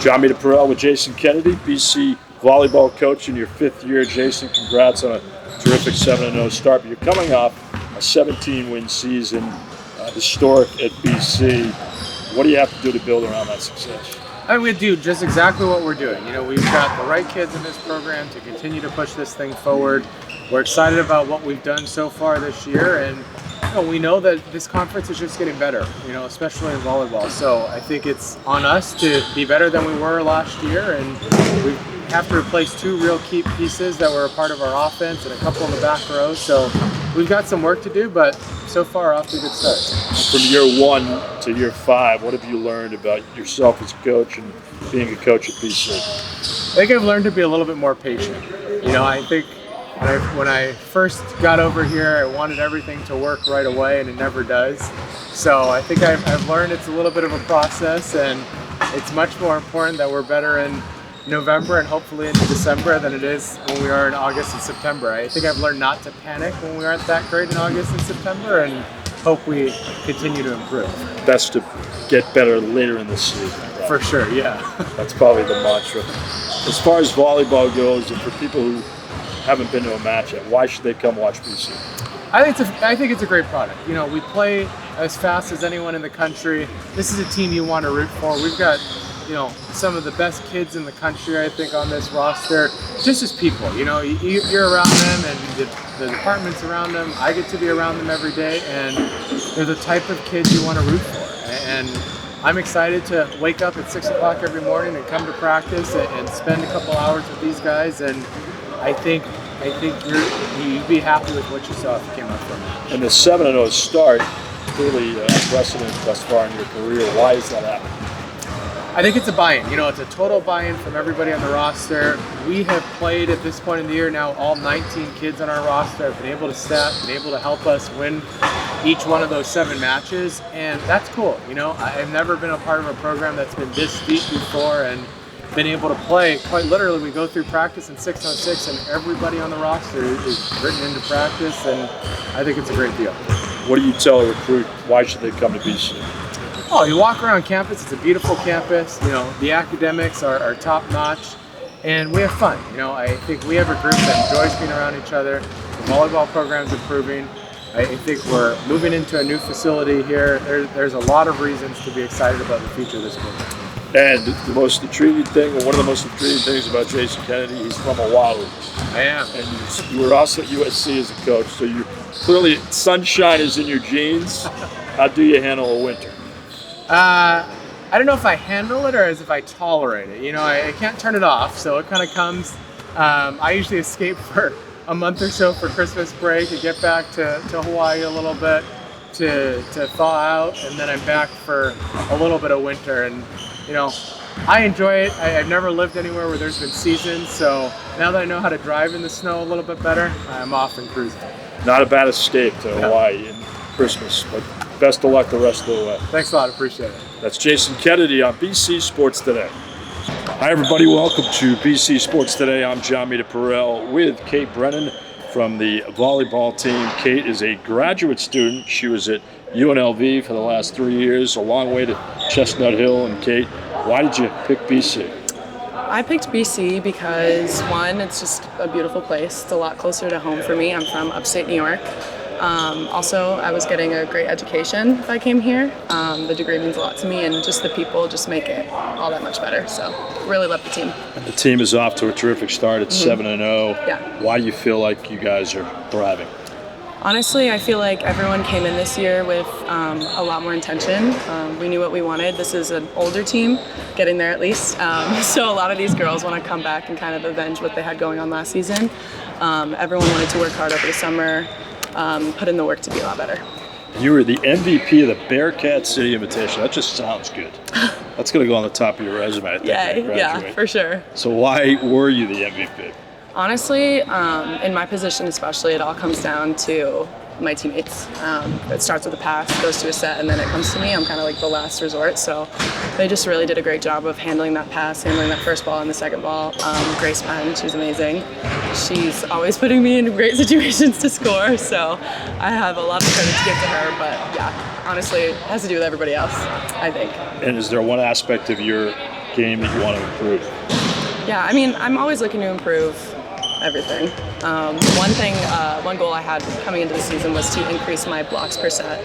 Jon Meterparel with Jason Kennedy, BC volleyball coach in your 5th year. Jason, congrats on a terrific 7-0 start. But you're coming off a 17-win season, historic at BC. What do you have to do to build around that success? I mean, we do just exactly what we're doing. You know, we've got the right kids in this program to continue to push this thing forward. We're excited about what we've done so far this year, and we know that this conference is just getting better, especially in volleyball. So I think it's on us to be better than we were last year, and we have to replace 2 real key pieces that were a part of our offense and a couple in the back row. So we've got some work to do, but so far off to a good start. From year 1 to year 5, what have you learned about yourself as a coach and being a coach at BC? I think I've learned to be a little bit more patient. I think when I first got over here, I wanted everything to work right away, and it never does. So I think I've learned it's a little bit of a process, and it's much more important that we're better in November and hopefully into December than it is when we are in August and September. I think I've learned not to panic when we aren't that great in August and September, and hope we continue to improve. Best to get better later in the season. Right? For sure, yeah. That's probably the mantra. As far as volleyball goes, and for people who haven't been to a match yet, why should they come watch BC? I think it's a great product. We play as fast as anyone in the country. This is a team you want to root for. We've got some of the best kids in the country, I think, on this roster, just as people. You're around them, and the department's around them. I get to be around them every day, and they're the type of kids you want to root for. And I'm excited to wake up at 6 o'clock every morning and come to practice and spend a couple hours with these guys. And I think you'd be happy with what you saw if you came out for a match. And the 7-0 start, clearly unprecedented thus far in your career. Why is that happening? I think it's a buy-in. It's a total buy-in from everybody on the roster. We have played at this point in the year now, all 19 kids on our roster have been able to step, been able to help us win each one of those 7 matches, and that's cool. I've never been a part of a program that's been this deep before and been able to play. Quite literally, we go through practice in 6-on-6, and everybody on the roster is written into practice, and I think it's a great deal. What do you tell a recruit? Why should they come to BC? Oh, you walk around campus, it's a beautiful campus. The academics are top notch, and we have fun. I think we have a group that enjoys being around each other. The volleyball program's improving. I think we're moving into a new facility here. There's a lot of reasons to be excited about the future of this program. And the most intriguing thing, or one of the most intriguing things about Jason Kennedy, he's from Oahu. I am. And you were also at USC as a coach, so you clearly sunshine is in your genes. How do you handle a winter? I don't know if I handle it or as if I tolerate it. I can't turn it off, so it kind of comes. I usually escape for a month or so for Christmas break and get back to Hawaii a little bit to thaw out, and then I'm back for a little bit of winter. And I enjoy it. I've never lived anywhere where there's been seasons, so now that I know how to drive in the snow a little bit better, I'm off and cruising. Not a bad escape to Hawaii in Christmas, but best of luck the rest of the way. Thanks a lot, appreciate it. That's Jason Kennedy on BC Sports Today. Hi everybody, welcome to BC Sports Today. I'm Jon Meterparel with Kate Brennan from the volleyball team. Kate is a graduate student. She was at UNLV for the last 3 years, a long way to Chestnut Hill. And Kate, why did you pick BC? I picked BC because, one, it's just a beautiful place. It's a lot closer to home for me. I'm from upstate New York. Also, I was getting a great education if I came here. The degree means a lot to me, and just the people just make it all that much better. So, really love the team. And the team is off to a terrific start at 7-0. Yeah. Why do you feel like you guys are thriving? Honestly, I feel like everyone came in this year with a lot more intention. We knew what we wanted. This is an older team, getting there at least. So a lot of these girls want to come back and kind of avenge what they had going on last season. Everyone wanted to work hard over the summer, put in the work to be a lot better. You were the MVP of the Bearcat City Invitation. That just sounds good. That's going to go on the top of your resume, I think. Yeah, for sure. So why were you the MVP? Honestly, in my position especially, it all comes down to my teammates. It starts with a pass, goes to a set, and then it comes to me. I'm kind of like the last resort. So they just really did a great job of handling that pass, handling that first ball and the second ball. Grace Penn, she's amazing. She's always putting me in great situations to score. So I have a lot of credit to give to her. But yeah, honestly, it has to do with everybody else, I think. And is there one aspect of your game that you want to improve? Yeah, I mean, I'm always looking to improve everything. One goal I had coming into the season was to increase my blocks per set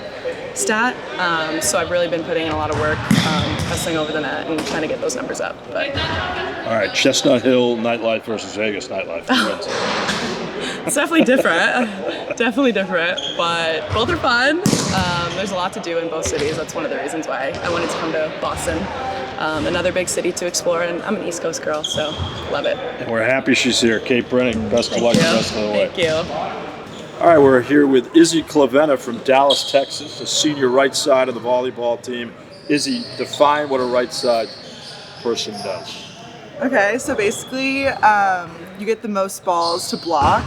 stat. So I've really been putting in a lot of work, pressing over the net and trying to get those numbers up. But all right, Chestnut Hill nightlife versus Vegas nightlife. Who wins? it's definitely different. Definitely different, but both are fun. There's a lot to do in both cities. That's one of the reasons why I wanted to come to Boston. Another big city to explore, and I'm an East Coast girl, so love it. And we're happy she's here. Kate Brennan, best of luck the rest of the way. Thank you. All right, we're here with Izzy Clavenna from Dallas, Texas, the senior right side of the volleyball team. Izzy, define what a right side person does. Okay, so basically you get the most balls to block.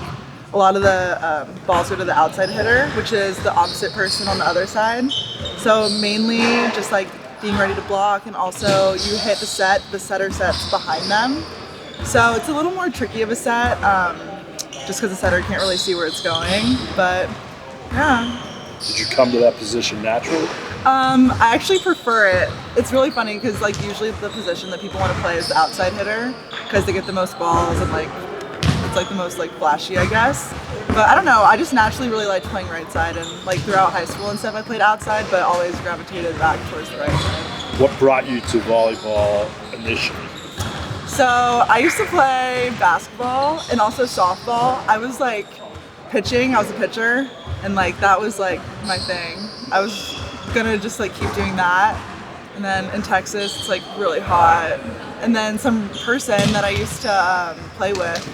A lot of the balls go to the outside hitter, which is the opposite person on the other side. So mainly just like being ready to block, and also you hit the setter sets behind them. So it's a little more tricky of a set, just because the setter can't really see where it's going, but yeah. Did you come to that position naturally? I actually prefer it. It's really funny because like usually the position that people want to play is the outside hitter because they get the most balls and like it's like the most like flashy, I guess. But I don't know, I just naturally really liked playing right side, and like throughout high school and stuff I played outside but always gravitated back towards the right side. What brought you to volleyball initially? So I used to play basketball and also softball. I was like pitching, I was a pitcher, and like that was like my thing. I was gonna just like keep doing that. And then in Texas it's like really hot. And then some person that I used to play with,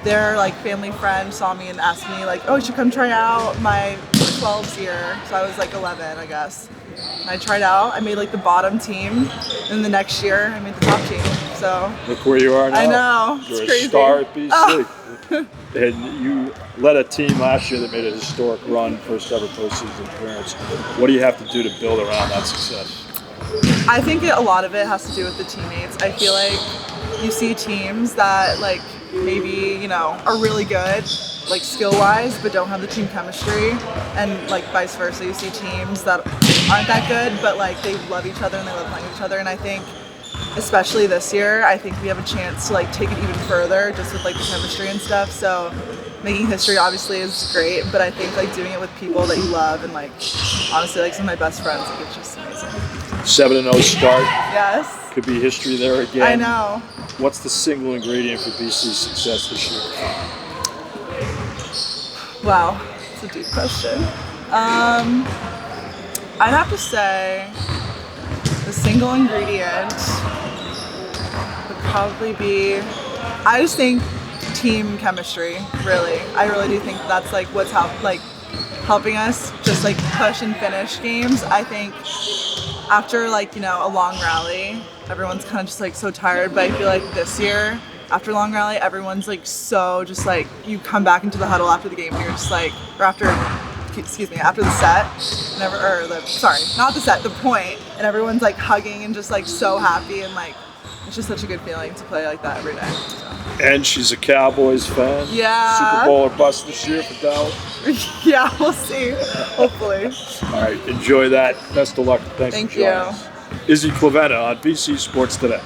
their like family friend saw me and asked me like, oh, you should come try out my 12s year. So I was like 11, I guess. And I tried out, I made like the bottom team, and the next year I made the top team. So look where you are now. I know, it's You're crazy. a star at BC. Oh. And you led a team last year that made a historic run, first ever postseason appearance. What do you have to do to build around that success? I think a lot of it has to do with the teammates. I feel like you see teams that like maybe, you know, are really good, like skill-wise, but don't have the team chemistry, and like vice versa. You see teams that aren't that good, but like they love each other and they love playing with each other. And I think, especially this year, I think we have a chance to like take it even further, just with like the chemistry and stuff. So making history obviously is great, but I think like doing it with people that you love and like honestly like some of my best friends, like it's just amazing. 7-0 start. Yes. Could be history there again. I know. What's the single ingredient for BC's success this year? Wow, it's a deep question. I'd have to say the single ingredient would probably be, I just think team chemistry, really. I really do think that's like what's helping us just like push and finish games. I think after like, you know, a long rally, everyone's kind of just like so tired, but I feel like this year, after a long rally, everyone's like so just like, you come back into the huddle after the game and you're just like, or after the set, not the set, the point, and everyone's like hugging and just like so happy, and like it's just such a good feeling to play like that every day. So. And she's a Cowboys fan. Yeah. Super Bowl or bust this year for Dallas. Yeah, we'll see. Hopefully. All right, enjoy that. Best of luck. Thanks Thank for joining you. us. Izzy Clavenna on BC Sports Today.